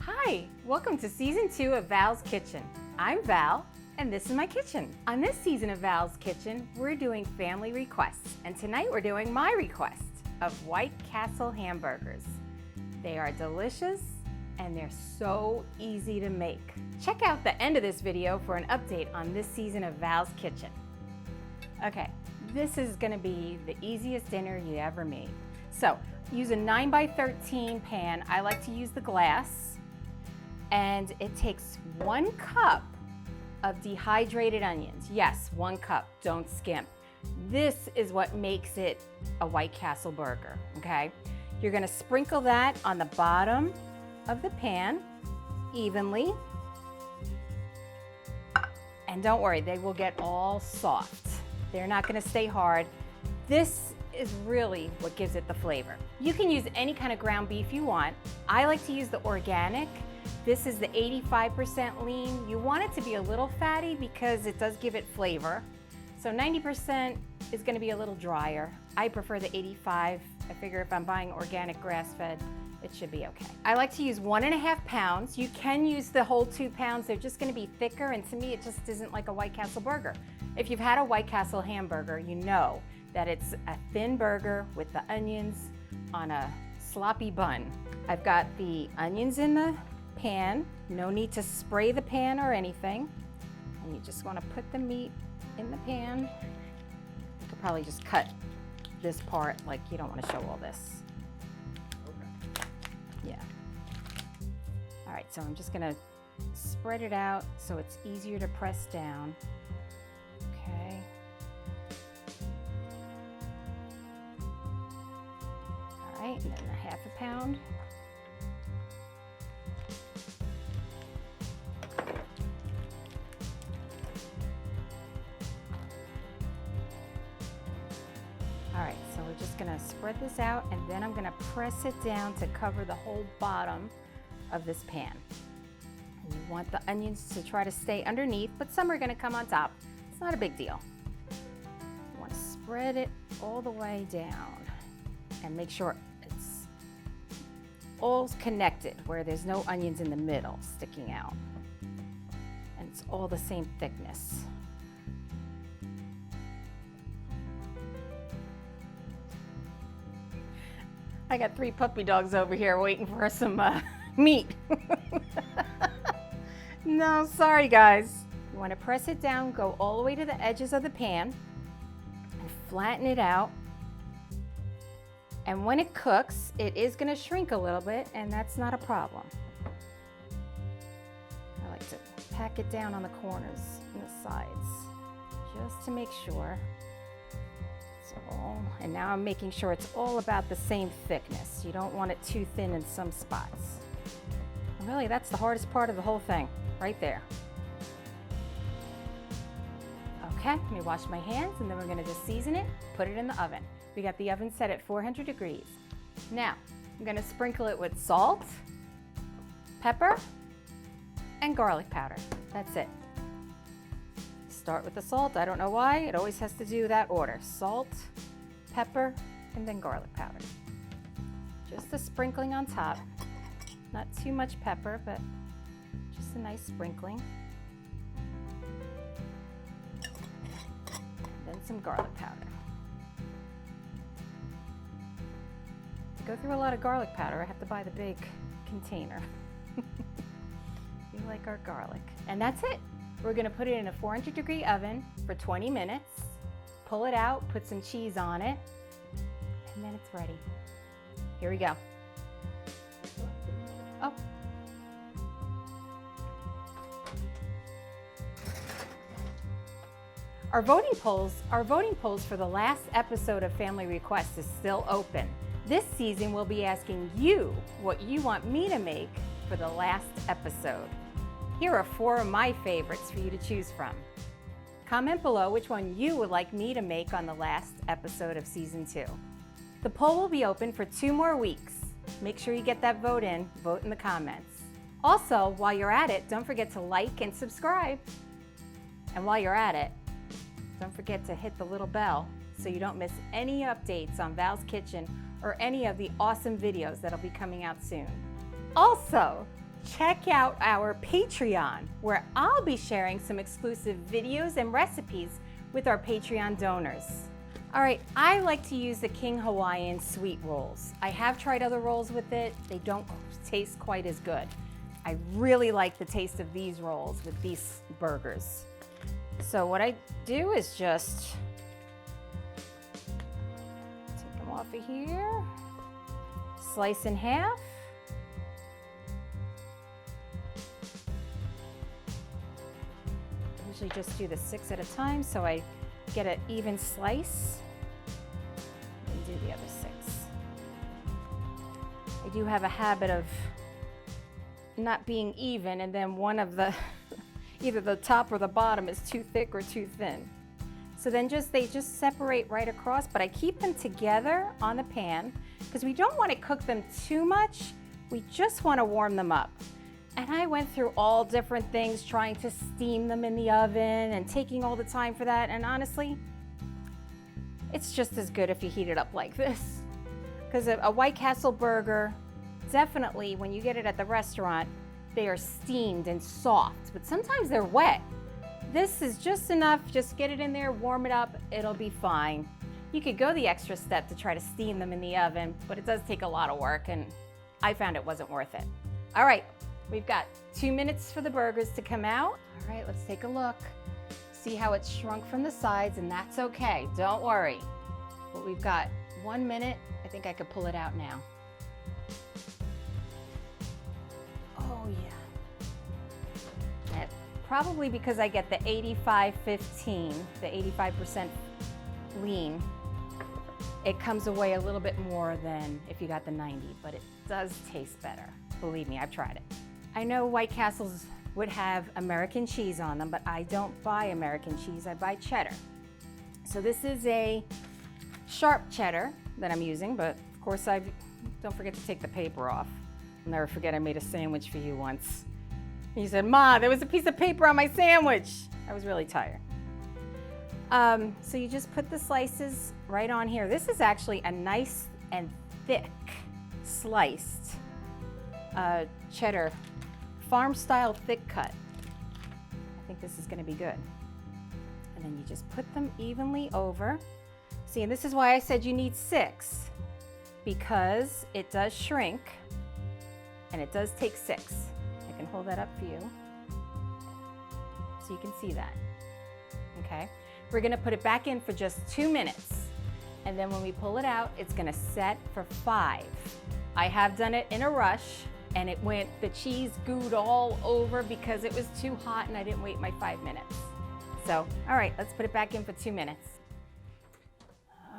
Hi, welcome to season 2 of Val's Kitchen. I'm Val, and this is my kitchen. On this season of Val's Kitchen, we're doing family requests, and tonight we're doing my request of White Castle hamburgers. They are delicious, and they're so easy to make. Check out the end of this video for an update on this season of Val's Kitchen. Okay, this is gonna be the easiest dinner you ever made. So, use a 9x13 pan. I like to use the glass. And it takes 1 cup of dehydrated onions. Yes, 1 cup, don't skimp. This is what makes it a White Castle burger, okay? You're gonna sprinkle that on the bottom of the pan evenly. And don't worry, they will get all soft. They're not gonna stay hard. This is really what gives it the flavor. You can use any kind of ground beef you want. I like to use the organic. This is the 85% lean. You want it to be a little fatty because it does give it flavor. So 90% is gonna be a little drier. I prefer the 85. I figure if I'm buying organic grass-fed, it should be okay. I like to use 1.5 pounds. You can use the whole 2 pounds. They're just gonna be thicker, and to me, it just isn't like a White Castle burger. If you've had a White Castle hamburger, you know that it's a thin burger with the onions on a sloppy bun. I've got the onions in the pan. No need to spray the pan or anything. And you just want to put the meat in the pan. You could probably just cut this part, like you don't want to show all this. Okay. Yeah. All right, so I'm just gonna spread it out so it's easier to press down. Okay. All right, and then a 1/2 pound. All right, so we're just gonna spread this out, and then I'm gonna press it down to cover the whole bottom of this pan. And you want the onions to try to stay underneath, but some are gonna come on top. It's not a big deal. You wanna spread it all the way down and make sure it's all connected where there's no onions in the middle sticking out. And it's all the same thickness. I got 3 puppy dogs over here waiting for some meat. No, sorry guys. You want to press it down, go all the way to the edges of the pan, and flatten it out. And when it cooks, it is going to shrink a little bit, and that's not a problem. I like to pack it down on the corners and the sides, just to make sure. And now I'm making sure it's all about the same thickness. You don't want it too thin in some spots. And really, that's the hardest part of the whole thing, right there. Okay, let me wash my hands, and then we're gonna just season it, put it in the oven. We got the oven set at 400 degrees. Now, I'm gonna sprinkle it with salt, pepper, and garlic powder. That's it. Start with the salt. I don't know why. It always has to do that order. Salt, pepper, and then garlic powder. Just a sprinkling on top. Not too much pepper, but just a nice sprinkling. Then some garlic powder. To go through a lot of garlic powder, I have to buy the big container. We like our garlic. And that's it. We're gonna put it in a 400-degree oven for 20 minutes, pull it out, put some cheese on it, and then it's ready. Here we go. Oh. Our voting polls for the last episode of Family Requests is still open. This season we'll be asking you what you want me to make for the last episode. Here are 4 of my favorites for you to choose from. Comment below which one you would like me to make on the last episode of season 2. The poll will be open for 2 more weeks. Make sure you get that vote in the comments. Also, while you're at it, don't forget to like and subscribe. And while you're at it, don't forget to hit the little bell so you don't miss any updates on Val's Kitchen or any of the awesome videos that'll be coming out soon. Also, check out our Patreon, where I'll be sharing some exclusive videos and recipes with our Patreon donors. All right, I like to use the King Hawaiian Sweet Rolls. I have tried other rolls with it. They don't taste quite as good. I really like the taste of these rolls with these burgers. So what I do is just take them off of here, slice in half. I usually just do the 6 at a time so I get an even slice. And do the other 6. I do have a habit of not being even, and then one of the either the top or the bottom is too thick or too thin. So then they just separate right across, but I keep them together on the pan because we don't want to cook them too much. We just want to warm them up. And I went through all different things trying to steam them in the oven and taking all the time for that, and honestly, it's just as good if you heat it up like this. Because a White Castle burger, definitely when you get it at the restaurant, they are steamed and soft, but sometimes they're wet. This is just enough, just get it in there, warm it up, it'll be fine. You could go the extra step to try to steam them in the oven, but it does take a lot of work, and I found it wasn't worth it. All right, we've got 2 minutes for the burgers to come out. All right, let's take a look. See how it's shrunk from the sides, and that's okay, don't worry. But we've got 1 minute. I think I could pull it out now. Oh yeah. Probably because I get the 85-15, the 85% lean, it comes away a little bit more than if you got the 90, but it does taste better. Believe me, I've tried it. I know White Castles would have American cheese on them, but I don't buy American cheese, I buy cheddar. So this is a sharp cheddar that I'm using, but of course don't forget to take the paper off. I'll never forget I made a sandwich for you once. And you said, "Ma, there was a piece of paper on my sandwich." I was really tired. So you just put the slices right on here. This is actually a nice and thick sliced cheddar, farm-style thick cut. I think this is gonna be good. And then you just put them evenly over. See, and this is why I said you need 6, because it does shrink and it does take 6. I can hold that up for you so you can see that. Okay, we're gonna put it back in for just 2 minutes, and then when we pull it out, it's gonna set for 5. I have done it in a rush, and the cheese gooed all over because it was too hot and I didn't wait my 5 minutes. So, all right, let's put it back in for 2 minutes.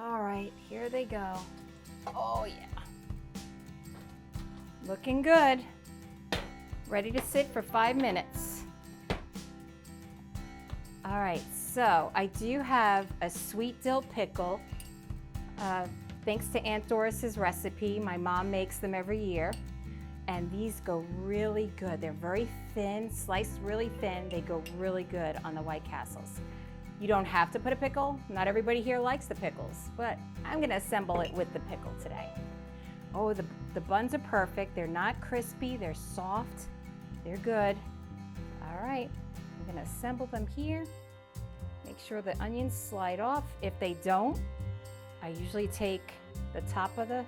All right, here they go. Oh yeah. Looking good. Ready to sit for 5 minutes. All right, so I do have a sweet dill pickle. Thanks to Aunt Doris's recipe. My mom makes them every year. And these go really good. They're very thin, sliced really thin. They go really good on the White Castles. You don't have to put a pickle. Not everybody here likes the pickles, but I'm gonna assemble it with the pickle today. Oh, the buns are perfect. They're not crispy, they're soft, they're good. All right, I'm gonna assemble them here. Make sure the onions slide off. If they don't, I usually take the top of the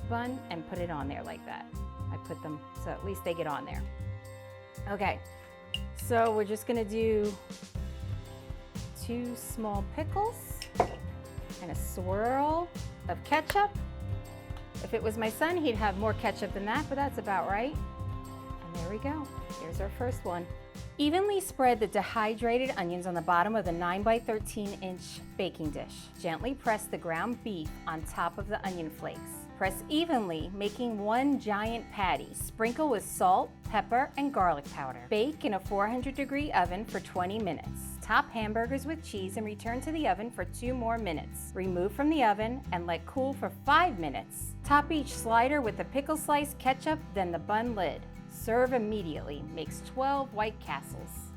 bun and put it on there like that. I put them so at least they get on there. Okay, so we're just gonna do 2 small pickles and a swirl of ketchup. If it was my son, he'd have more ketchup than that, but that's about right. And there we go. Here's our first one. Evenly spread the dehydrated onions on the bottom of the 9 by 13 inch baking dish. Gently press the ground beef on top of the onion flakes. Press evenly, making one giant patty. Sprinkle with salt, pepper, and garlic powder. Bake in a 400-degree oven for 20 minutes. Top hamburgers with cheese and return to the oven for 2 more minutes. Remove from the oven and let cool for 5 minutes. Top each slider with the pickle slice, ketchup, then the bun lid. Serve immediately. Makes 12 White Castles.